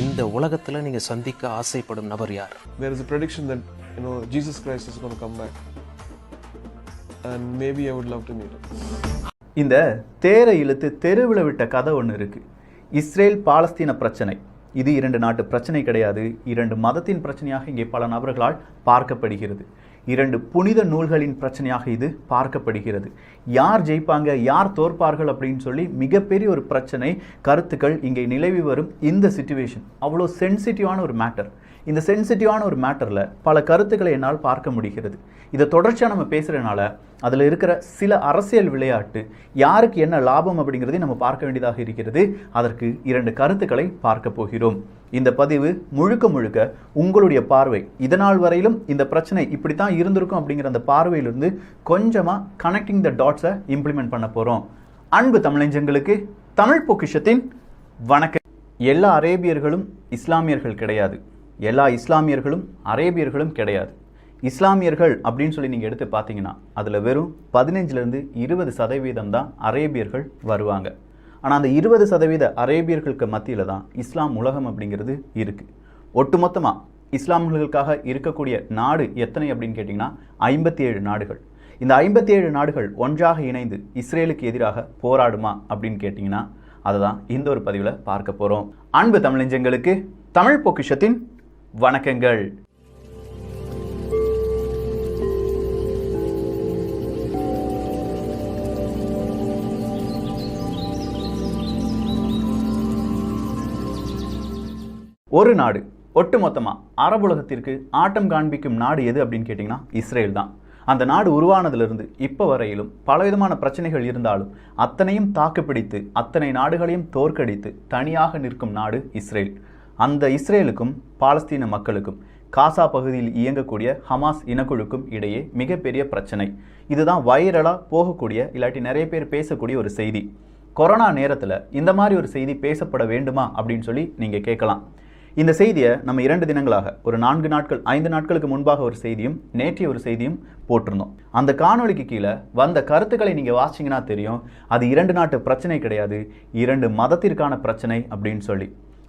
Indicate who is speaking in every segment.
Speaker 1: இந்த உலகத்துல நீங்க சந்திக்க ஆசைப்படும் நபர் யார்?
Speaker 2: There is a prediction that Jesus Christ is going to come back, and maybe I would love to meet him.
Speaker 3: இந்த தேரை இழுத்து தெருவில் விட்ட கதை ஒன்று இருக்கு. இஸ்ரேல் பாலஸ்தீன பிரச்சனை. இது இரண்டு நாட்டு பிரச்சனை கிடையாது, இரண்டு மதத்தின் பிரச்சனையாக இங்கே பல நபர்களால் பார்க்கப்படுகிறது. இரண்டு புனித நூல்களின் பிரச்சனையாக இது பார்க்கப்படுகிறது. யார் ஜெயிப்பாங்க, யார் தோற்பார்கள் அப்படின்னு சொல்லி மிகப்பெரிய ஒரு பிரச்சனை, கருத்துக்கள் இங்கே நிலவி வரும். இந்த சிச்சுவேஷன் அவ்வளோ சென்சிட்டிவான ஒரு மேட்டர். இந்த சென்சிட்டிவான ஒரு மேட்டரில் பல கருத்துக்களை என்னால் பார்க்க முடிகிறது. இதை தொடர்ச்சியாக நம்ம பேசுகிறனால அதில் இருக்கிற சில அரசியல் விளையாட்டு, யாருக்கு என்ன லாபம் அப்படிங்கிறதையும் நம்ம பார்க்க வேண்டியதாக இருக்கிறது. அதற்கு இரண்டு கருத்துக்களை பார்க்க போகிறோம். இந்த பதிவு முழுக்க முழுக்க உங்களுடைய பார்வை, இதனால் வரையிலும் இந்த பிரச்சனை இப்படித்தான் இருந்திருக்கும் அப்படிங்கிற அந்த பார்வையிலிருந்து கொஞ்சமாக கனெக்டிங் த டாட்ஸை இம்ப்ளிமெண்ட் பண்ண போகிறோம். அன்பு தமிழஞ்சங்களுக்கு தமிழ் பொக்கிஷத்தின் வணக்கம். எல்லா அரேபியர்களும் இஸ்லாமியர்கள் கிடையாது, எல்லா இஸ்லாமியர்களும் அரேபியர்களும் கிடையாது. இஸ்லாமியர்கள் அப்படின்னு சொல்லி நீங்கள் எடுத்து பார்த்தீங்கன்னா அதில் வெறும் 15-20% தான் அரேபியர்கள் வருவாங்க. ஆனால் அந்த 20% அரேபியர்களுக்கு மத்தியில் தான் இஸ்லாம் உலகம் அப்படிங்கிறது இருக்குது. ஒட்டுமொத்தமாக இஸ்லாமியர்களுக்காக இருக்கக்கூடிய நாடு எத்தனை அப்படின்னு கேட்டிங்கன்னா 57 நாடுகள். இந்த 57 நாடுகள் ஒன்றாக இணைந்து இஸ்ரேலுக்கு எதிராக போராடுமா அப்படின்னு கேட்டிங்கன்னா அதை தான் இந்த ஒரு பதிவில் பார்க்க போகிறோம். அன்பு தமிழஞ்சங்களுக்கு தமிழ் பொக்கிஷத்தின் வணக்கங்கள். ஒரு நாடு ஒட்டுமொத்தமாக அரபுலகத்திற்கு ஆட்டம் காண்பிக்கும் நாடு எது அப்படின்னு கேட்டிங்கன்னா இஸ்ரேல் தான். அந்த நாடு உருவானதிலிருந்து இப்போ வரையிலும் பலவிதமான பிரச்சனைகள் இருந்தாலும் அத்தனையும் தாக்குப்பிடித்து அத்தனை நாடுகளையும் தோற்கடித்து தனியாக நிற்கும் நாடு இஸ்ரேல். அந்த இஸ்ரேலுக்கும் பாலஸ்தீன மக்களுக்கும் காசா பகுதியில் இயங்கக்கூடிய ஹமாஸ் இனக்குழுக்கும் இடையே மிகப்பெரிய பிரச்சனை. இதுதான் வைரலாக போகக்கூடிய, இல்லாட்டி நிறைய பேர் பேசக்கூடிய ஒரு செய்தி. கொரோனா நேரத்தில் இந்த மாதிரி ஒரு செய்தி பேசப்பட வேண்டுமா அப்படின்னு சொல்லி நீங்கள் கேட்கலாம். இந்த செய்தியை நம்ம 2 தினங்களாக, ஒரு 4 நாட்கள் 5 நாட்களுக்கு முன்பாக ஒரு செய்தியும் நேற்றைய ஒரு செய்தியும் போட்டிருந்தோம். அந்த காணொலிக்கு கீழே வந்த கருத்துக்களை நீங்கள் வாசிங்கன்னா தெரியும், அது 2 நாட்டு பிரச்சனை கிடையாது, 2 மதத்திற்கான பிரச்சனை அப்படின்னு சொல்லி.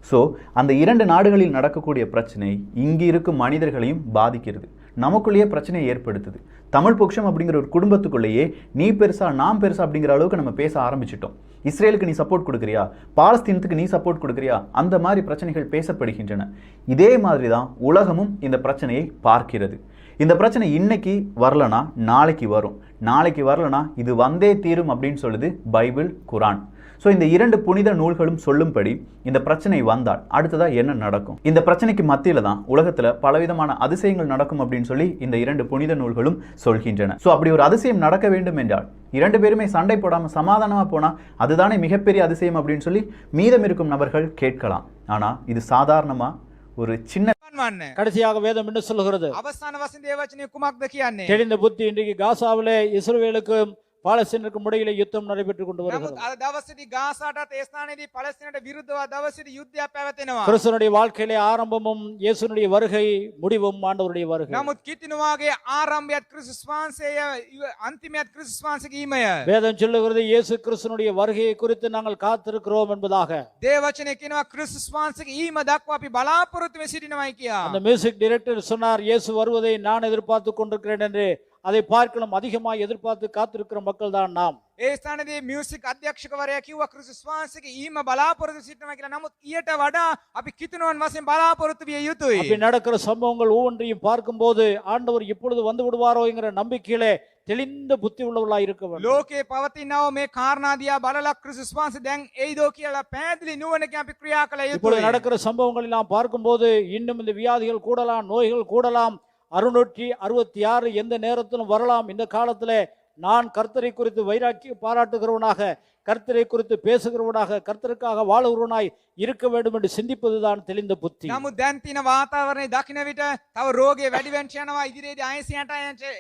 Speaker 3: ஸோ அந்த 2 நாடுகளில் நடக்கக்கூடிய பிரச்சனை இங்கே இருக்கும் மனிதர்களையும் பாதிக்கிறது, நமக்குள்ளேயே பிரச்சனையை ஏற்படுத்துது. தமிழ் பொக்கிஷம் அப்படிங்கிற ஒரு குடும்பத்துக்குள்ளேயே நீ பெருசா நான் பெருசா அப்படிங்கிற அளவுக்கு நம்ம பேச ஆரம்பிச்சிட்டோம். இஸ்ரேலுக்கு நீ சப்போர்ட் கொடுக்குறியா, பாலஸ்தீனத்துக்கு நீ சப்போர்ட் கொடுக்குறியா, அந்த மாதிரி பிரச்சனைகள் பேசப்படுகின்றன. இதே மாதிரி தான் உலகமும் இந்த பிரச்சனையை பார்க்கிறது. இந்த பிரச்சனை இன்னைக்கு வரலனா நாளைக்கு வரும், நாளைக்கு வரலனா இது வந்தே தீரும் அப்படின்னு சொல்லுது பைபிள், குரான். ஸோ இந்த 2 புனித நூல்களும் சொல்லும்படி இந்த பிரச்சனை வந்தால் அடுத்ததாக என்ன நடக்கும்? இந்த பிரச்சனைக்கு மத்தியில் தான் உலகத்தில் பலவிதமான அதிசயங்கள் நடக்கும் அப்படின்னு சொல்லி இந்த 2 புனித நூல்களும் சொல்கின்றன. ஸோ அப்படி ஒரு அதிசயம் நடக்க வேண்டும் என்றால் 2 பேருமே சண்டை போடாமல் சமாதானமாக போனால் அதுதானே மிகப்பெரிய அதிசயம் அப்படின்னு சொல்லி மீதம் இருக்கும் நபர்கள் கேட்கலாம். ஆனால் இது சாதாரணமாக ஒரு சின்ன
Speaker 4: கடைசியாக வேதம் என்ன சொல்கிறது?
Speaker 5: அவசான வசன தேவவචනය කුමක්ද කියන්නේ?
Speaker 4: தெளிந்த புத்தி இன்றைக்கு காசாவிலே இஸ்ரவேலுக்கும் பாலஸ்தீனருக்கும் இடையிலே யுத்தம் நடைபெற்றுக் கொண்டு வருகிறது.
Speaker 5: නමුත් අද දවසේදී ගාසාටත් ඒ ස්ථානයේදී පලස්තීනට විරුද්ධව දවසේදී යුද්ධයක් පැවතෙනවා.
Speaker 4: கிறிஸ்துவனுடைய வாழ்க்கையிலே ஆரம்பமும் இயேசுனுடைய வருகை, முடிவும் ஆண்டவருடைய வருகை.
Speaker 5: නමුත් කිතිනුවාගේ ආරම්භයත් ක්‍රිස්තුස් වහන්සේය, අන්තිමයත් ක්‍රිස්තුස් වහන්සේගේ ඊමය.
Speaker 4: வேதம் சொல்லுகிறது இயேசு கிறிஸ்துவனுடைய வருகையை குறித்து நாங்கள் காத்திருக்கிறோம் என்பதாக.
Speaker 5: දේවචනය කියනවා ක්‍රිස්තුස් වහන්සේගේ ඊම දක්වා අපි බලාපොරොත්තු වෙ සිටිනවායි කියා.
Speaker 4: அந்த மியூசிக் டைரக்டர் சொன்னார், இயேசு வருவதை நான் எதிர்பார்த்து கொண்டிருக்கிறேன் என்று. அதை பார்க்கலாம் அதிகமாக எதிர்பார்த்து காத்திருக்கிற மக்கள் தான் நாம்.
Speaker 5: ඒ ස්ථානයේදී මියුසික් අධ්‍යක්ෂකවරයා කිව්වා ක්‍රිස්තුස් වහන්සේගේ ඊම බලාපොරොත්තු සිටිනවා කියලා. නමුත් ඊට වඩා අපි කිතුනුවන් වශයෙන් බලාපොරොත්තු විය යුතුයි.
Speaker 4: அப்படி நடக்கிற சம்பவங்கள் ஒவ்வொன்றையும் பார்க்கும்போது ஆண்டவர் எப்பொழுது வந்து விடுவாரோ என்கிற நம்பிக்கையிலே தெளிந்த புத்தி உள்ளவர்களாக இருக்க வேண்டும்.
Speaker 5: ලෝකේ පවතිනව මේ කාරණා දිහා බලලා ක්‍රිස්තුස් වහන්සේ දැන් එයිදෝ කියලා පැහැදිලි නුවණකින් අපි ක්‍රියා කළ
Speaker 4: இப்பொழுது
Speaker 5: යුතුයි.
Speaker 4: நடக்கிற சம்பவங்களை நாம் பார்க்கும்போது இன்னும் இந்த வியாதிகள் கூடலாம், நோய்கள் கூடலாம், 666 எந்த நேரத்திலும் வரலாம். இந்த காலத்திலே நான் கர்த்தரை குறித்து வைராக்கி பாராட்டுகிறவனாக, கர்த்தரை குறித்து பேசுகிறவனாக, கர்த்தருக்காக வாழுகிறவனாய் இருக்க வேண்டும் என்று சிந்திப்பதுதான் தெளிந்த புத்தி.
Speaker 5: නමුත් දැන් තියෙන වාතාවරණය දකින්න විට තව රෝගේ වැඩි වෙන්න යනවා, ඉදිරියේදී ආයෙසයට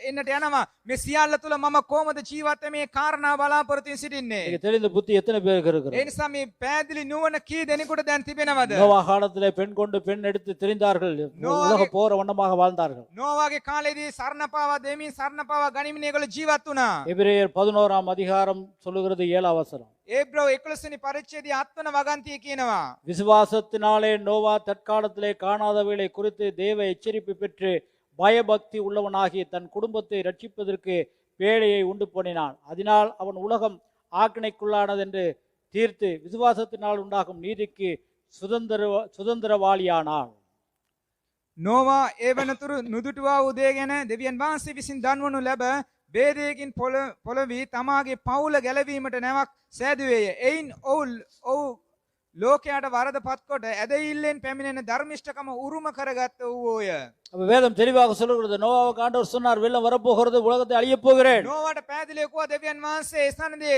Speaker 5: එන්නට යනවා. මේ සියල්ල තුල මම කොහොමද ජීවත් වෙන්නේ, මේ කාරණා බලාපොරොත්තු වෙ සිටින්නේ.
Speaker 4: இங்க தெளிந்த புத்தி எத்தனை பேருக்கு
Speaker 5: ඒ
Speaker 4: இருக்கிறது?
Speaker 5: නිසා මේ පැහැදිලි නුවණ කී දෙනෙකුට දැන් තිබෙනවද?
Speaker 4: நோவா காலத்திலே பெண் கொண்டு பெண் எடுத்து தெரிந்தார்கள், உலக போற வண்ணமாக வாழ்ந்தார்கள்.
Speaker 5: නෝවාගේ කාලේදී සරණපාවා දෙමින් සරණපාවා ගනිමින් ඒගොල්ලෝ ජීවත් වුණා.
Speaker 4: எபிரேயர் 11ஆம் அதிகாரம் சொல்லுகிறது 7ஆம் வசனம். வசனம்.
Speaker 5: ඒබ්‍රව 11 පරිච්ඡේදයේ 7 වන වගන්තිය කියනවා.
Speaker 4: விசுவாசத்தினாலே நோவா தற்காலத்திலே காணாதவைகளை குறித்து தேவ எச்சரிப்பு பெற்று பயபக்தி உள்ளவனாகி தன் குடும்பத்தை ரட்சிப்பதற்கு பேழையை உண்டு பண்ணினான். அதனால் அவன் உலகம் ஆக்கினைக்குள்ளானதென்று தீர்த்து விசுவாசத்தினால் உண்டாகும் நீதிக்கு சுதந்திரவாளியானான்.
Speaker 5: නෝවා ඒ වනතුරු නුදුටුවා උදේ ගැන දෙවියන් වහන්සේ විසින් දන්වනු ලැබ බේදයකින් පොළවී තමාගේ පවුල ගැලවීමට නැවක් සෑදුවේය. එයින් ඔව් ලෝකයට වරද පත්කොට ඇදහිල්ලෙන් පැමිණෙන ධර්මිෂ්ඨකම උරුම කරගත්ත වූෝය.
Speaker 4: அப்ப வேதம் தெளிவாக சொல்லுகிறது, நோவாவுக்கு ஆண்டவர் சொன்னார், வெள்ளம் வரப்போகிறது, உலகத்தை அழியப் போகிறேன்.
Speaker 5: නෝවාට පැහැදිලිව කිව්වා දෙවියන් වහන්සේ ඒ ස්ථානදී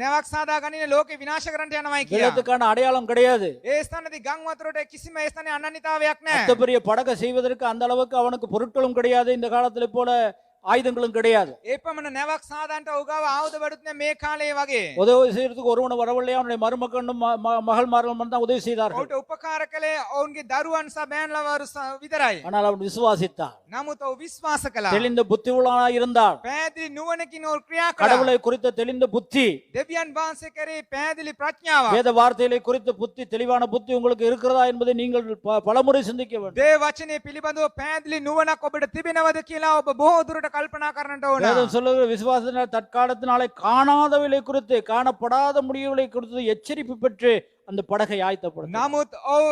Speaker 5: නැවක් සාදා ගනින ලෝකේ විනාශ කරන්නට යනවායි කියලා.
Speaker 4: வெள்ளத்துக்கான அடையாளம் கிடையாது.
Speaker 5: ඒ ස්ථානදී ගම් වතුරට කිසිම ඒ ස්ථානයේ අනන්‍යතාවයක් නැහැ.
Speaker 4: அத்த பெரிய படகை செய்வதற்கு அந்த அளவுக்கு அவனுக்கு பொருட்களும் கிடையாது. இந்த காலத்துல போல ஆயுதங்களும் கிடையாது.
Speaker 5: ඒ පමණ නැවක් සාදාන්ට උගාව ආයුධ බඩුත් නැහැ මේ කාලේ වගේ.
Speaker 4: உதவி செய்யறதுக்கு ஒருவன் வரவில்லையா, அவனுடைய மருமகனும் மகள்மார்களும் தான் உதவி செய்தார்கள்.
Speaker 5: ඔහුට උපකාර කළේ ඔවුන්ගේ දරුවන් සහ බෑන්ලවරු විතරයි.
Speaker 4: ஆனால் அவன் விசுவாசித்தான்,
Speaker 5: නමුත් ඔහු විශ්වාස කළා.
Speaker 4: தெளிந்த புத்தி உள்ளவனாய் இருந்தான்.
Speaker 5: පැහැදිලි නුවණකින් ඔහු ක්‍රියා කළා.
Speaker 4: கடவுளை குறித்த தெளிந்த புத்தி,
Speaker 5: දෙවියන් වහන්සේ කරේ පැහැදිලි ප්‍රඥාව.
Speaker 4: வேத வார்த்தைகளை குறித்த புத்தி, தெளிவான புத்தி உங்களுக்கு இருக்கிறதா என்பதை நீங்கள் பலமுறை சிந்திக்க வேண்டும்.
Speaker 5: දේව වචනේ පිළිබඳව පැහැදිලි නුවණක් ඔබට තිබෙනවද කියලා ඔබ බොහෝ දුරට කල්පනා කරන්නට ඕන.
Speaker 4: வேதம் சொல்லுகிற விசுவாசத்தினால் தற்காலத்தினாலே காணாதவைகளை குறித்து, காணப்படாத முடிவுகளை குறித்து எச்சரிப்பு பெற்று அந்த படகை ஆயத்தப்படும்.
Speaker 5: නමුත් ඔව්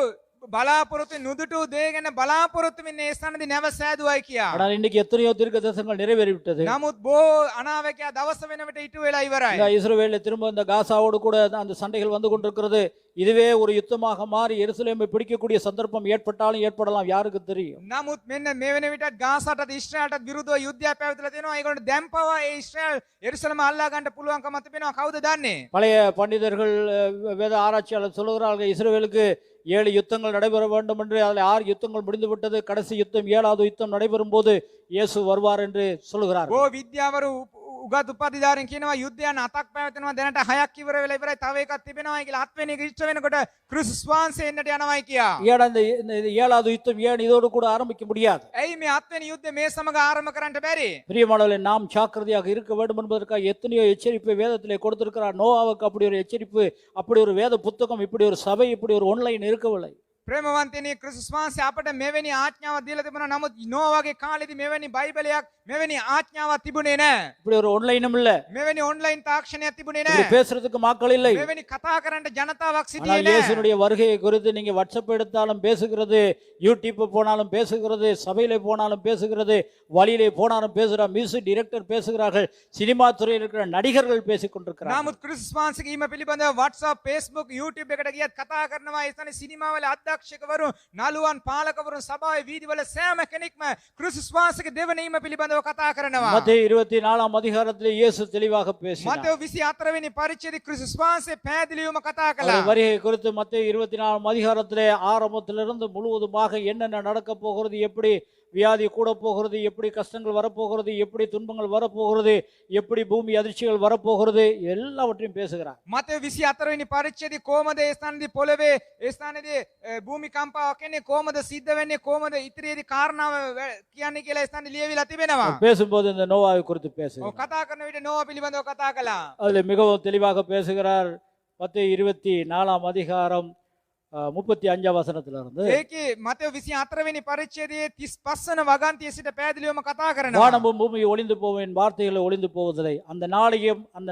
Speaker 5: බලාපොරොත්තු නුදුටු දේ ගැන බලාපොරොත්තු වෙන්නේ ඒ ස්ථානදී නැව සෑදුවයි කියා.
Speaker 4: ஆனால் இன்னைக்கு எத்தனையோ தீர்க்க தரிசனங்கள் நிறைவேறிவிட்டது.
Speaker 5: නමුත් බොහෝ අනාවැකියා දවස වෙන විට ඉටු වෙලා ඉවරයි.
Speaker 4: இந்த இஸ்ரவேலில் திரும்ப இந்த காசாவோடு கூட அந்த சண்டைகள் வந்து கொண்டிருக்கிறது. இதுவே ஒரு யுத்தமாக மாறி எருசலேமை பிடிக்கக்கூடிய சந்தர்ப்பம் ஏற்பட்டாலும் ஏற்படலாம், யாருக்கு தெரியும்.
Speaker 5: නමුත් මෙන්න මේ වෙන විටත් ගාසාටත් ඉස්රායල්ටත් විරුද්ධව යුද්ධයක් පැවැත්ලා තියෙනවා. ඒගොල්ලෝ දැන් පවා ඒ ඉස්රායල් එරුසලම අල්ලා ගන්න පුළුවන්කම තිබෙනවා. කවුද දන්නේ?
Speaker 4: பழைய பண்டிதர்கள், வேத ஆராய்ச்சியாளர் சொல்லுகிறார்கள், இஸ்ரவேலுக்கு 7 யுத்தங்கள் நடைபெற வேண்டும் என்று. அதில் 6 யுத்தங்கள் முடிந்து விட்டது. கடைசி யுத்தம் 7வது யுத்தம் நடைபெறும் போது இயேசு வருவார் என்று சொல்லுகிறார்.
Speaker 5: බොහෝ විද්‍යාවරු උගත් උපාධිධාරීන් කියනවා යුද්ධයන් 7ක් පැවැත්වෙනවා. දැනට 6ක් ඉවර වෙලා ඉවරයි. තව එකක් තිබෙනවායි කියලා. 7 වෙනි එක ඉෂ්ට වෙනකොට ක්‍රිස්තුස් වහන්සේ එන්නට යනවායි කියා.
Speaker 4: இந்த 7வது யுத்தம் ஏன் இதோடு கூட ஆரம்பிக்க முடியாது?
Speaker 5: ඇයි මේ 7 වෙනි යුද්ධය මේ සමග ආරම්භ කරන්නට බැරි?
Speaker 4: பிரியமானவர்களே, நாம் ஜாக்கிரதையாக இருக்க வேண்டும் என்பதற்காக எத்தனையோ எச்சரிப்பை வேதத்திலே கொடுத்திருக்கிறார். நோவாவுக்கு அப்படி ஒரு எச்சரிப்பு, அப்படி ஒரு வேத புத்தகம், இப்படி ஒரு சபை, இப்படி ஒரு ஆன்லைன் இருக்கவில்லை.
Speaker 5: ප්‍රේමවන්තනි, ක්‍රිස්තුස් වහන්සේ අපට මෙවැනි ආඥාවක් දීලා තිබුණා. නමුත් නෝවාගේ කාලෙදි මෙවැනි බයිබලයක්, මෙවැනි ආඥාවක් තිබුණේ නැහැ.
Speaker 4: இப்படி ஒரு ஆன்லைனும் இல்ல,
Speaker 5: මෙවැනி ඔන්ලයින් තාක්ෂණයක් තිබුණේ
Speaker 4: இப்படி
Speaker 5: නැහැ.
Speaker 4: பேசுறதுக்கு மக்கள் இல்லை.
Speaker 5: මෙවැනி කතා කරන්න ජනතාවක් සිටියේ
Speaker 4: ஆனால்
Speaker 5: නැහැ.
Speaker 4: இயேசுனுடைய வருகையை குறித்து நீங்க வாட்ஸ்அப் எடுத்தாலும் பேசுகிறது, யூடியூப் போனாலும் பேசுகிறது, சபையிலே போனாலும் பேசுகிறது, வழியிலே போனாலும் பேசுகிறார், மியூசிக் டைரக்டர் பேசுகிறார்கள், சினிமா துறையில் இருக்கிற நடிகர்கள் பேசிக் கொண்டிருக்கிறார்கள்.
Speaker 5: නමුත් ක්‍රිස්තුස් වහන්සේගේ ඊම පිළිබඳව WhatsApp, Facebook, YouTube එකට ගියත් කතා කරනවා. ඒ ස්ථානේ සිනමාවල අධ්‍යක්ෂකවරු, නළුවන්, පාලකවරුන්, සභාවේ වීදිවල සෑම කෙනෙක්ම ක්‍රිස්තුස් වහන්සේගේ දෙවන ඊම පිළිබඳව කතා කරනවා.
Speaker 4: மத்தேயு 24ஆம் அதிகாரத்திலே இயேசு தெளிவாக பேசினார்.
Speaker 5: මතෙව් 24 වෙනි පරිච්ඡේදයේ ක්‍රිස්තුස් වහන්සේ පැහැදිලිවම කතා කළා.
Speaker 4: அவருடைய வருகை குறித்து மத்தேயு 24ஆம் அதிகாரத்திலே ஆரம்பத்திலிருந்து முழுவதுமாக என்னென்ன நடக்க போகிறது, எப்படி வியாதி கூட போகிறது, எப்படி கஷ்டங்கள் வரப்போகிறது, எப்படி துன்பங்கள் வரப்போகிறது, எப்படி பூமி அதிர்ச்சிகள் வரப்போகிறது, எல்லாவற்றையும் பேசுகிறார்.
Speaker 5: මතෙව් 24 වෙනි පරිච්ඡේදයේ කොහමද ඒ ස්ථානදී පොළවේ ඒ ස්ථානදී භූමිකම්පාවක් එන්නේ, කොහමද සිද්ධ වෙන්නේ, කොහමද ඉතිරියේදී කාරණාව කියන්නේ කියලා ඒ ස්ථානදී ලියවිලා තිබෙනවා.
Speaker 4: பேசும்போது இந்த நோவாவை குறித்து
Speaker 5: ඔව්
Speaker 4: பேசுகிறார்.
Speaker 5: කතා කරන විට නෝවා පිළිබඳව කතා කළා.
Speaker 4: அதில் மிகவும் தெளிவாக பேசுகிறார். மத்தேயு 24ஆம் அதிகாரம் 35ஆம் வசனத்திலிருந்து,
Speaker 5: ඒකේ මතෙව් 24 වෙනි පරිච්ඡේදයේ 35 වන වගන්තියේ සිට පැහැදිලිවම කතා කරනවා.
Speaker 4: வானமும் பூமி ஒளிந்து போவும், என் வார்த்தைகளை ஒளிந்து போவதில்லை. அந்த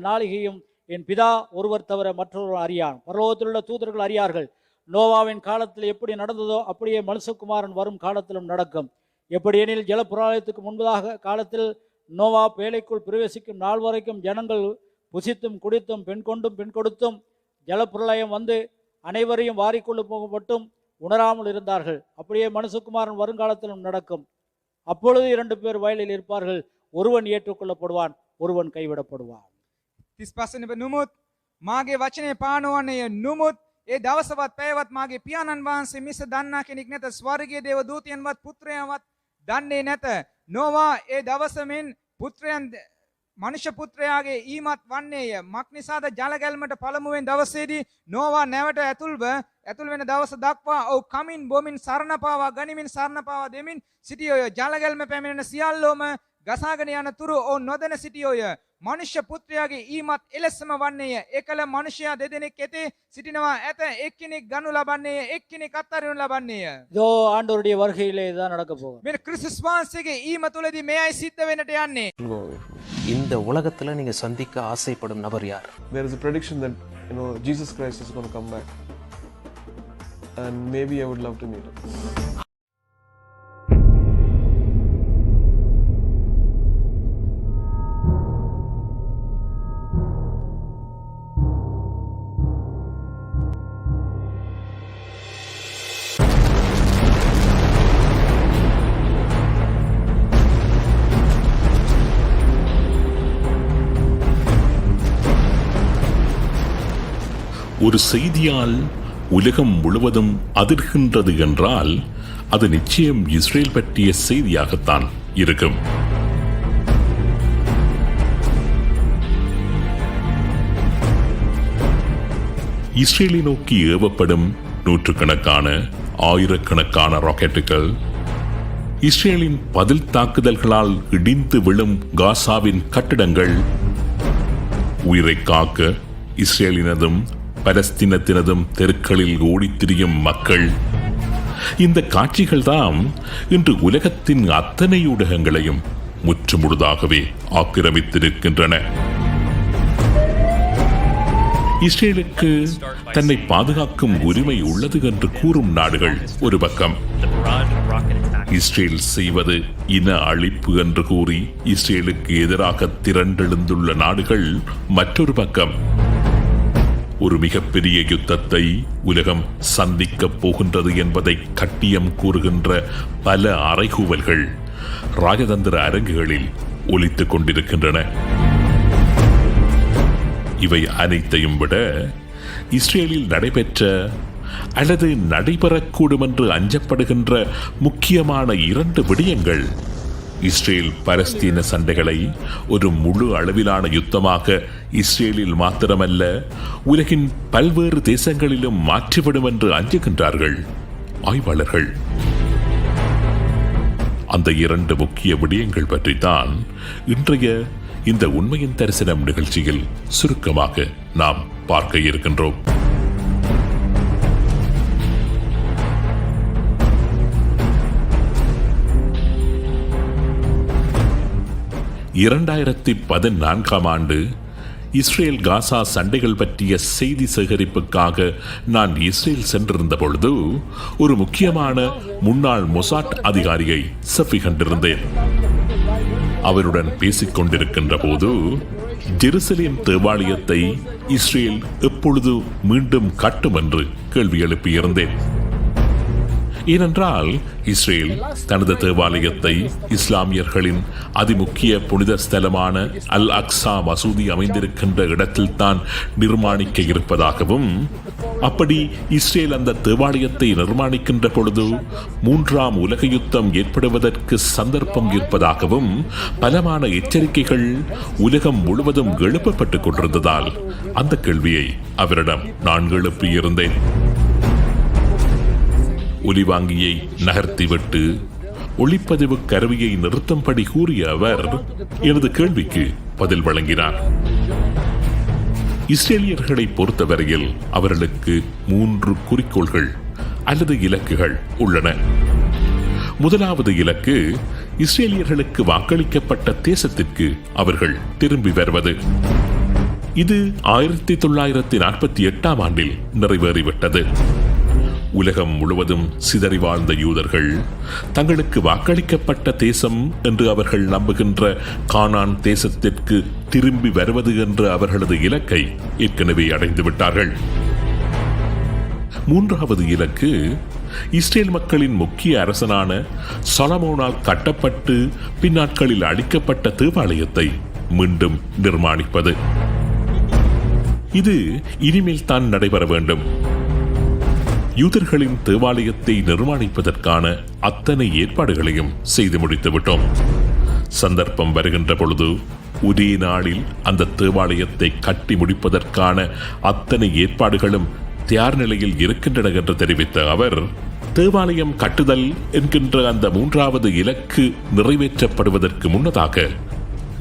Speaker 4: நாளிகையும் என் பிதா ஒருவர் தவிர மற்றொரு அறியான். பரலோகத்தில் உள்ள தூதர்கள் அறியார்கள். நோவாவின் காலத்தில் எப்படி நடந்ததோ அப்படியே மனுஷகுமாரன் வரும் காலத்திலும் நடக்கும். எப்படி எனில் ஜலப்புராலயத்துக்கு முன்பதாக காலத்தில் நோவா பேழைக்குள் பிரவேசிக்கும் நாள் வரைக்கும் ஜனங்கள் புசித்தும் குடித்தும் பெண் கொண்டும் பெண் கொடுத்தும் ஜலப்புரளயம் வந்து அனைவரையும் வாரிக்கொண்டு போகப்பட்டும் உணராமல் இருந்தார்கள். அப்படியே மனுஷகுமாரன் வருங்காலத்திலும் நடக்கும். அப்பொழுது 2 பேர் வயலில் இருப்பார்கள், ஒருவன் ஏற்றுக்கொள்ளப்படுவான், ஒருவன் கைவிடப்படுவான்.
Speaker 5: 35 වෙනි නුමුත් මාගේ වචනේ පානවන්නේ නුමුත් ඒ දවසවත් පැයවත් මාගේ පියාණන් වහන්සේ මිස දන්නා කෙනෙක් නැත. ස්වර්ගීය දේව දූතයන්වත් පුත්‍රයන්වත් දන්නේ නැත. නෝවා ඒ දවසෙන් පුත්‍රයන් මනුෂ්‍ය පුත්‍රයාගේ ඊමත් වන්නේය. මක් නිසාද ජලගැල්මට පළමුවෙන් දවසේදී නෝවා නැවට ඇතුල් වෙන දවස දක්වා ඔව් කමින් බොමින් සරණ පාවා ගනිමින් සරණ පාවා දෙමින් සිටියෝය. ජලගැල්ම පැමිණෙන සියල්ලෝම ගසාගෙන යන තුරු ඔව් නොදැන සිටියෝය. මනුෂ්‍ය පුත්‍රයාගේ ඊමත් එලෙසම වන්නේය. එකල මනුෂ්‍යයා දෙදෙනෙක් ඇතේ සිටිනවා ඇත එක්කෙනෙක් ගනු ලබන්නේය එක්කෙනෙක් අත්හරිනු ලබන්නේය.
Speaker 4: இதோ ஆண்டவருடைய வருகையிலே இதுதான் நடக்க போகுது.
Speaker 5: මෙන්න ක්‍රිස්තුස් වහන්සේගේ ඊම තුලදී මෙයයි සිද්ධ වෙන්නට යන්නේ.
Speaker 2: Go away from me.
Speaker 1: இந்த உலகத்துல நீங்க சந்திக்க ஆசைப்படும் நபர் யார்?
Speaker 2: There is a prediction that Jesus Christ is going to come back, and maybe I would love to meet him.
Speaker 6: ஒரு செய்தியால் உலகம் முழுவதும் அதிர்கின்றது என்றால் அது நிச்சயம் இஸ்ரேல் பற்றிய செய்தியாகத்தான் இருக்கும். இஸ்ரேலை நோக்கி ஏவப்படும் நூற்றுக்கணக்கான ஆயிரக்கணக்கான ராக்கெட்டுகள், இஸ்ரேலின் பதில் தாக்குதல்களால் இடிந்து விழும் காசாவின் கட்டிடங்கள், உயிரை காக்க இஸ்ரேலினதும் பலஸ்தீனத்தினதும் தெருக்களில் ஓடித்திரியும் மக்கள், இந்த காட்சிகள்தான் இன்று உலகத்தின் அத்தனை ஊடகங்களையும் முற்றுமுழுதாகவே ஆக்கிரமித்திருக்கின்றன. இஸ்ரேலுக்கு தன்னை பாதுகாக்கும் உரிமை உள்ளது என்று கூறும் நாடுகள் ஒரு பக்கம், இஸ்ரேல் செய்வது இன அழிப்பு என்று கூறி இஸ்ரேலுக்கு எதிராக திரண்டெழுந்துள்ள நாடுகள் மற்றொரு பக்கம். ஒரு மிகப்பெரிய யுத்தத்தை உலகம் சந்திக்கப் போகின்றது என்பதை கட்டியம் கூறுகின்ற பல அறைகூவல்கள் ராஜதந்திர அரங்குகளில் ஒலித்துக் கொண்டிருக்கின்றன. இவை அனைத்தையும் விட இஸ்ரேலில் நடைபெற்ற அல்லது நடைபெறக்கூடும் என்று அஞ்சப்படுகின்ற முக்கியமான 2 விடயங்கள் இஸ்ரேல் பலஸ்தீன சண்டைகளை ஒரு முழு அளவிலான யுத்தமாக இஸ்ரேலில் மாத்திரமல்ல உலகின் பல்வேறு தேசங்களிலும் மாற்றிவிடும் என்று அஞ்சுகின்றார்கள் ஆய்வாளர்கள். அந்த 2 முக்கிய விடயங்கள் பற்றித்தான் இன்றைய இந்த உண்மையின் தரிசனம் நிகழ்ச்சியில் சுருக்கமாக நாம் பார்க்க இருக்கின்றோம். ஆண்டு இஸ்ரேல் காசா சண்டைகள் பற்றிய செய்தி சேகரிப்புக்காக நான் இஸ்ரேல் சென்றிருந்த பொழுது ஒரு முக்கியமான முன்னாள் மொசாட் அதிகாரியை செஃபி கண்டிருந்தேன். அவருடன் பேசிக் கொண்டிருக்கின்ற போது ஜெருசலேம் தேவாலயத்தை இஸ்ரேல் எப்பொழுது மீண்டும் கட்டும் என்று கேள்வி எழுப்பியிருந்தேன். ஏனென்றால் இஸ்ரேல் தனது தேவாலயத்தை இஸ்லாமியர்களின் அதிமுக்கிய புனித ஸ்தலமான அல் அக்ஸா மசூதி அமைந்திருக்கின்ற இடத்தில்தான் நிர்மாணிக்க இருப்பதாகவும், அப்படி இஸ்ரேல் அந்த தேவாலயத்தை நிர்மாணிக்கின்ற பொழுது 3ஆம் உலக யுத்தம் ஏற்படுவதற்கு சந்தர்ப்பம் இருப்பதாகவும் பலமான எச்சரிக்கைகள் உலகம் முழுவதும் எழுப்பப்பட்டுக் கொண்டிருந்ததால் அந்த கேள்வியை அவரிடம் நான் எழுப்பியிருந்தேன். ஒலிவாங்கியை நகர்த்திவிட்டு ஒளிப்பதிவு கருவியை நிறுத்தும்படி கூறிய அவர் எனது கேள்விக்கு பதில் வழங்கினார். இஸ்ரேலியர்களை பொறுத்தவரையில் அவர்களுக்கு 3 குறிக்கோள்கள் அல்லது இலக்குகள் உள்ளன. முதலாவது இலக்கு இஸ்ரேலியர்களுக்கு வாக்களிக்கப்பட்ட தேசத்திற்கு அவர்கள் திரும்பி வருவது. இது 1948ஆம் ஆண்டில் நிறைவேறிவிட்டது. உலகம் முழுவதும் சிதறி வாழ்ந்த யூதர்கள் தங்களுக்கு வாக்களிக்கப்பட்ட தேசம் என்று அவர்கள் நம்புகின்ற கானான் தேசத்திற்கு திரும்பி வருவது என்ற அவர்களது இலக்கை ஏற்கனவே அடைந்து விட்டார்கள். 3வது இலக்கு இஸ்ரேல் மக்களின் முக்கிய அரசனான சொலமோனால் கட்டப்பட்டு பின்னாட்களில் அழிக்கப்பட்ட தேவாலயத்தை மீண்டும் நிர்மாணிப்பது. இது இனிமேல் தான் நடைபெற வேண்டும். யூதர்களின் தேவாலயத்தை நிர்மாணிப்பதற்கான அத்தனை ஏற்பாடுகளையும் செய்து முடித்து விட்டோம். சந்தர்ப்பம் வருகின்ற பொழுது ஒரே நாளில் அந்த தேவாலயத்தை கட்டி முடிப்பதற்கான அத்தனை ஏற்பாடுகளும் தயார் நிலையில் இருக்கின்றன என்று தெரிவித்த அவர், தேவாலயம் கட்டுதல் என்கின்ற அந்த 3வது இலக்கு நிறைவேற்றப்படுவதற்கு முன்னதாக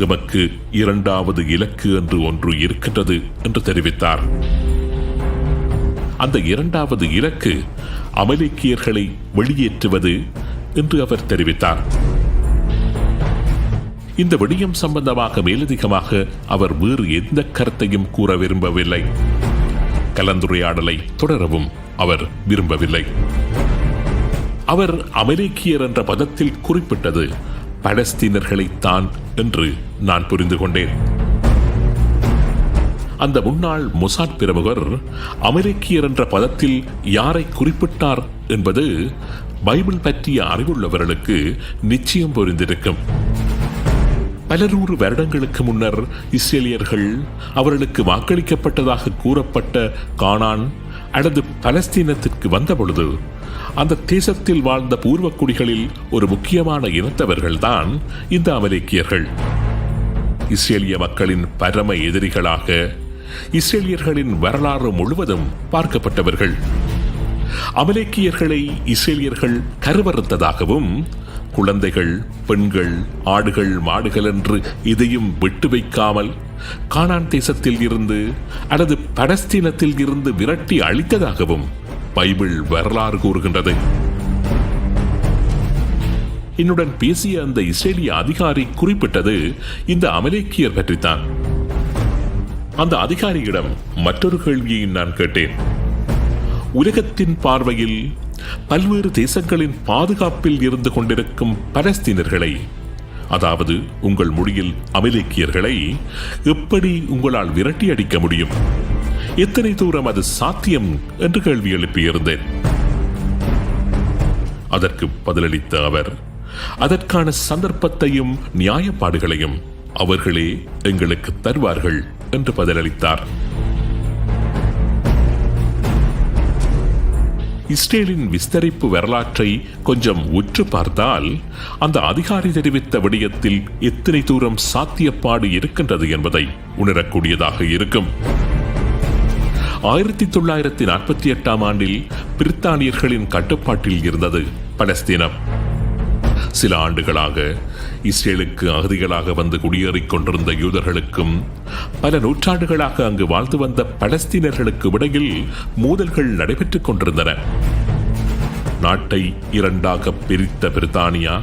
Speaker 6: எமக்கு இரண்டாவது இலக்கு என்று ஒன்று இருக்கின்றது என்று தெரிவித்தார். அந்த இரண்டாவது இலக்கு அமலேக்கியர்களை வெளியேற்றுவது என்று அவர் தெரிவித்தார். இந்த விடயம் சம்பந்தமாக மேலதிகமாக அவர் வேறு எந்த கருத்தையும் கூற விரும்பவில்லை. கலந்துரையாடலை தொடரவும் அவர் விரும்பவில்லை. அவர் அமலேக்கியர் என்ற பதத்தில் குறிப்பிட்டது பலஸ்தீனர்களைத்தான் என்று நான் புரிந்து கொண்டேன். அந்த முன்னாள் மொசாட் பிரமுகர் அமலேக்கியர் என்ற பதத்தில் யாரை குறிப்பிட்டார் என்பது பைபிள் பற்றிய அறிவுள்ளவர்களுக்கு நிச்சயம் புரிந்திருக்கும். பல நூறு வருடங்களுக்கு முன்னர் இஸ்ரேலியர்கள் அவர்களுக்கு வாக்களிக்கப்பட்டதாக கூறப்பட்ட கானான் அல்லது பலஸ்தீனத்திற்கு வந்தபொழுது அந்த தேசத்தில் வாழ்ந்த பூர்வக்குடிகளில் ஒரு முக்கியமான இனத்தவர்கள்தான் இந்த அமலேக்கியர்கள். இஸ்ரேலிய மக்களின் பரம எதிரிகளாக இஸ்ரேலியர்களின் வரலாறு முழுவதும் பார்க்கப்பட்டவர்கள். அமலேக்கியர்களை இஸ்ரேலியர்கள் கருவறுத்ததாகவும் குழந்தைகள், பெண்கள், ஆடுகள், மாடுகள் என்று இதையும் விட்டு வைக்காமல் கானான் தேசத்தில் இருந்து அல்லது பலஸ்தீனத்தில் இருந்து விரட்டி அழித்ததாகவும் பைபிள் வரலாறு கூறுகின்றது. என்னுடன் பேசிய அந்த இஸ்ரேலிய அதிகாரி குறிப்பிட்டது இந்த அமலேக்கியர் பற்றித்தான். அந்த அதிகாரியிடம் மற்றொரு கேள்வியை நான் கேட்டேன். உலகத்தின் பார்வையில் பல்வேறு தேசங்களின் பாதுகாப்பில் இருந்து கொண்டிருக்கும் பலஸ்தீனர்களை, அதாவது உங்கள் மொழியில் அமலேக்கியர்களை எப்படி உங்களால் விரட்டி அடிக்க முடியும்? எத்தனை தூரம் அது சாத்தியம் என்று கேள்வி எழுப்பியிருந்தேன். அதற்கு பதிலளித்த அவர், அதற்கான சந்தர்ப்பத்தையும் நியாயப்பாடுகளையும் அவர்களே எங்களுக்கு தருவார்கள் என்று பதிலளித்தார். இஸ்ரேலின் விஸ்தரிப்பு வரலாற்றை கொஞ்சம் உற்று பார்த்தால் அந்த அதிகாரி தெரிவித்த விடயத்தில் எத்தனை தூரம் சாத்தியப்பாடு இருக்கின்றது என்பதை உணரக்கூடியதாக இருக்கும். 1948 ஆண்டில் பிரித்தானியர்களின் கட்டுப்பாட்டில் இருந்தது பலஸ்தீனம். சில ஆண்டுகளாக இஸ்ரேலுக்கு அகதிகளாக வந்து குடியேறிக் கொண்டிருந்த யூதர்களுக்கும் பல நூற்றாண்டுகளாக அங்கு வாழ்ந்து வந்த பலஸ்தீனர்களுக்கு இடையில் மோதல்கள் நடைபெற்றுக் கொண்டிருந்தன. நாட்டை இரண்டாக பிரித்த பிரித்தானியா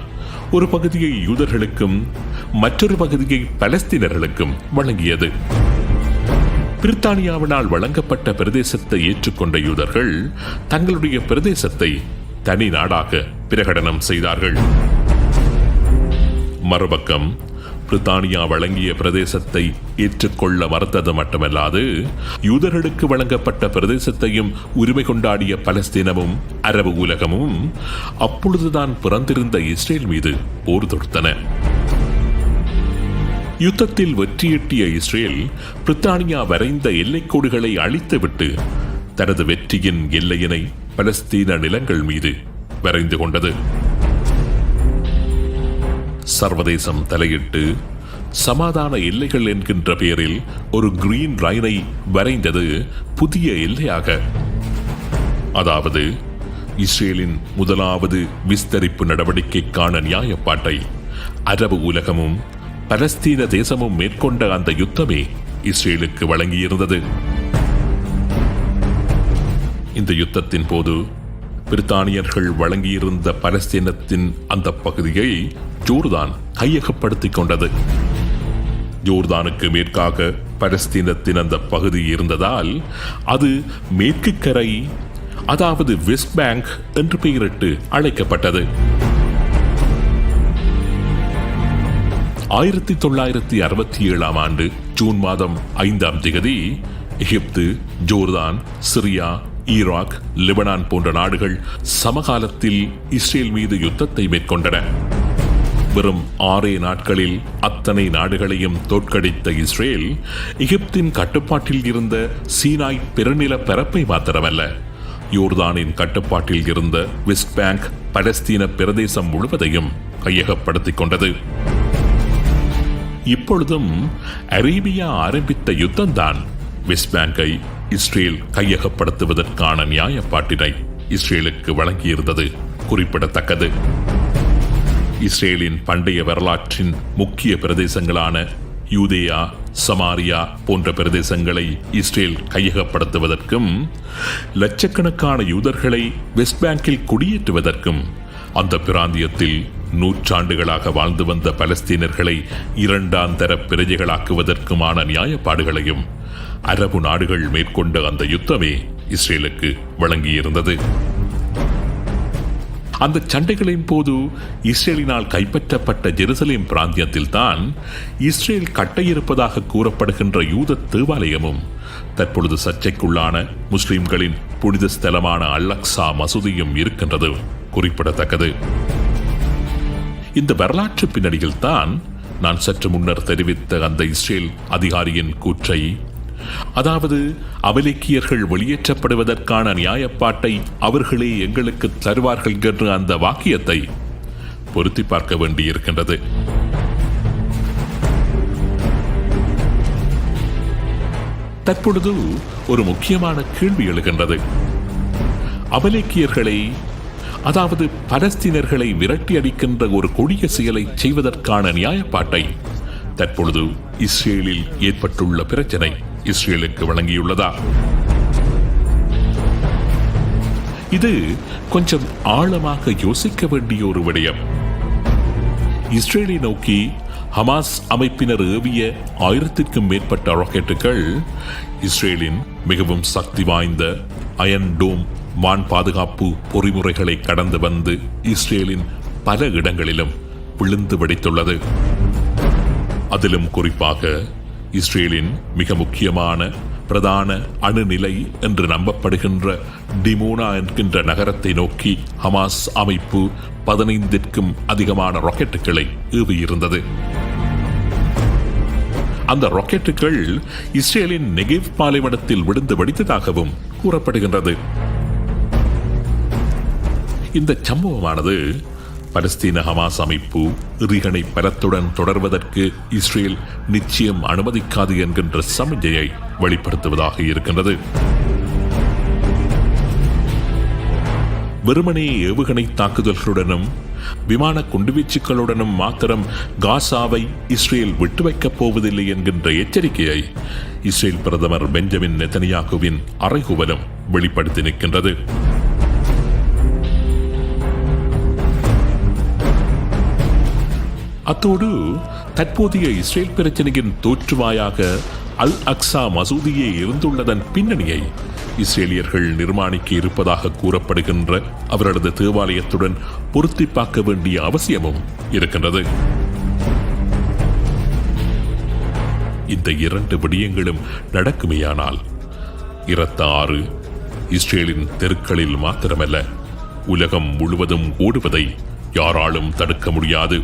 Speaker 6: ஒரு பகுதியை யூதர்களுக்கும் மற்றொரு பகுதியை பலஸ்தீனர்களுக்கும் வழங்கியது. பிரித்தானியாவினால் வழங்கப்பட்ட பிரதேசத்தை ஏற்றுக்கொண்ட யூதர்கள் தங்களுடைய பிரதேசத்தை தனி நாடாக பிரகடனம் செய்தார்கள். மறுபக்கம் பிரித்தானியா வழங்கிய பிரதேசத்தை ஏற்றுக்கொள்ள மறுத்தது மட்டுமல்லாது யூதர்களுக்கு வழங்கப்பட்ட பிரதேசத்தையும் உரிமை கொண்டாடிய பலஸ்தீனமும் அரபு உலகமும் அப்பொழுதுதான் பிறந்திருந்த இஸ்ரேல் மீது போர் தொடுத்தன. யுத்தத்தில் வெற்றியீட்டிய இஸ்ரேல் பிரித்தானியா வரைந்த எல்லைக்கோடுகளை அழித்துவிட்டு தனது வெற்றியின் எல்லையினை பலஸ்தீன நிலங்கள் மீது வரைந்து கொண்டது. சர்வதேசம் தலையிட்டு சமாதான எல்லைகள் என்கின்ற பெயரில் ஒரு கிரீன் லைனை வரைந்தது புதிய எல்லையாக. அதாவது இஸ்ரேலின் முதலாவது விஸ்தரிப்பு நடவடிக்கைக்கான நியாயப்பாட்டை அரபு உலகமும் பலஸ்தீன தேசமும் மேற்கொண்ட அந்த யுத்தமே இஸ்ரேலுக்கு வழங்கியிருந்தது. இந்த யுத்தத்தின் போது பிரித்தானியர்கள் வழங்கியிருந்த பலஸ்தீனத்தின் அந்த பகுதியை ஜோர்தான் கையகப்படுத்திக் கொண்டது. ஜோர்தானுக்கு மேற்காக பலஸ்தீனத்தின் அந்த பகுதி இருந்ததால் அது மேற்கு கரை, அதாவது வெஸ்ட் பேங்க் என்று பெயரிட்டு அழைக்கப்பட்டது. 1967 ஆண்டு ஜூன் மாதம் 5ஆம் தேதி எகிப்து, ஜோர்தான், சிரியா, ஈராக், லெபனான் போன்ற நாடுகள் சமகாலத்தில் இஸ்ரேல் மீது யுத்தத்தை மேற்கொண்டன. வெறும் 6 நாட்களில் அத்தனை நாடுகளையும் தோற்கடித்த இஸ்ரேல் எகிப்தின் கட்டுப்பாட்டில் இருந்த சீனாய் பெருநில பரப்பை மாத்திரமல்ல, யோர்தானின் கட்டுப்பாட்டில் இருந்த வெஸ்ட் பேங்க் பலஸ்தீன பிரதேசம் முழுவதையும் கையகப்படுத்திக் கொண்டது. இப்பொழுதும் அரேபியா ஆரம்பித்த யுத்தம்தான் வெஸ்ட் பேங்கை இஸ்ரேல் கையகப்படுத்துவதற்கான நியாயப்பாட்டினை இஸ்ரேலுக்கு வழங்கியிருந்தது குறிப்பிடத்தக்கது. இஸ்ரேலின் பண்டைய வரலாற்றின் முக்கிய பிரதேசங்களான யூதேயா, சமாரியா போன்ற பிரதேசங்களை இஸ்ரேல் கையகப்படுத்துவதற்கும் லட்சக்கணக்கான யூதர்களை வெஸ்ட் பேங்கில் குடியேற்றுவதற்கும் அந்த பிராந்தியத்தில் நூற்றாண்டுகளாக வாழ்ந்து வந்த பலஸ்தீனர்களை இரண்டாம் தர பிரஜைகளாக்குவதற்குமான நியாயப்பாடுகளையும் அரபு நாடுகள் மேற்கொண்ட அந்த யுத்தமே இஸ்ரேலுக்கு வழங்கியிருந்தது. அந்த சண்டைகளின் போது இஸ்ரேலினால் கைப்பற்றப்பட்ட ஜெருசலேம் பிராந்தியத்தில் தான் இஸ்ரேல் கட்டையிருப்பதாக கூறப்படுகின்ற யூத தேவாலயமும் தற்பொழுது சர்ச்சைக்குள்ளான முஸ்லிம்களின் புனித ஸ்தலமான அல்-அக்ஸா மசூதியும் இருக்கின்றது குறிப்பிடத்தக்கது. இந்த வரலாற்று பின்னணியில் தான் நான் சற்று முன்னர் தெரிவித்த அந்த இஸ்ரேல் அதிகாரியின் கூற்றை, அதாவது அமலேக்கியர்கள் வெளியேற்றப்படுவதற்கான நியாயப்பாட்டை அவர்களே எங்களுக்கு தருவார்கள் என்ற அந்த வாக்கியத்தை பொருத்தி பார்க்க வேண்டியிருக்கின்றது. தற்பொழுது ஒரு முக்கியமான கேள்வி எழுகின்றது. அமலேக்கியர்களை, அதாவது பலஸ்தீனர்களை விரட்டி அடிக்கின்ற ஒரு கொடிய செயலை செய்வதற்கான நியாயப்பாட்டை தற்பொழுது இஸ்ரேலில் ஏற்பட்டுள்ள பிரச்சனை இஸ்ரேலுக்கு வழங்கியுள்ளதா? இது கொஞ்சம் ஆழமாக யோசிக்க வேண்டிய ஒரு விடயம். இஸ்ரேலை நோக்கி ஹமாஸ் அமைப்பினர் ஏவிய 1000க்கும் மேற்பட்ட ராக்கெட்டுகள் இஸ்ரேலின் மிகவும் சக்தி வாய்ந்த அயன் டோம் வான் பாதுகாப்பு பொறிமுறைகளை கடந்து வந்து இஸ்ரேலின் பல இடங்களிலும் விழுந்து வெடித்துள்ளது. அதிலும் குறிப்பாக இஸ்ரேலின் மிக முக்கியமான பிரதான அணுநிலை என்று நம்பப்படுகின்ற டிமோனா என்கின்ற நகரத்தை நோக்கி ஹமாஸ் அமைப்பு 15க்கும் அதிகமான ராக்கெட்டுகளை ஏவியிருந்தது. அந்த ராக்கெட்டுகள் இஸ்ரேலின் நெகேவ் பாலைவனத்தில் விழுந்து வெடித்ததாகவும் கூறப்படுகின்றது. இந்த சம்பவமானது பலஸ்தீன ஹமாஸ் அமைப்பு இறிகணை பலத்துடன் தொடர்வதற்கு இஸ்ரேல் நிச்சயம் அனுமதிக்காது என்கின்ற சமிஞ்சையை வெளிப்படுத்துவதாக இருக்கின்றது. வெறுமனே ஏவுகணை தாக்குதல்களுடனும் விமான குண்டுவீச்சுகளுடனும் மாத்திரம் காசாவை இஸ்ரேல் விட்டு வைக்கப் போவதில்லை என்கின்ற எச்சரிக்கையை இஸ்ரேல் பிரதமர் பெஞ்சமின் நெதன்யாகுவின் அறைகூவலும் வெளிப்படுத்தி நிற்கின்றது. அத்தோடு தற்போதைய இஸ்ரேல் பிரச்சனையின் தோற்றுவாயாக அல்-அக்ஸா மசூதியே இருந்துள்ளதன் பின்னணியை இஸ்ரேலியர்கள் நிர்மாணிக்க இருப்பதாக கூறப்படுகின்ற அவரது தேவாலயத்துடன் பொருத்தி பார்க்க வேண்டிய அவசியமும் இருக்கின்றது. இந்த இரண்டு விடயங்களும் நடக்குமேயானால் இரத்த இஸ்ரேலின் தெருக்களில் மாத்திரமல்ல உலகம் முழுவதும் ஓடுவதை யாராலும் தடுக்க முடியாது.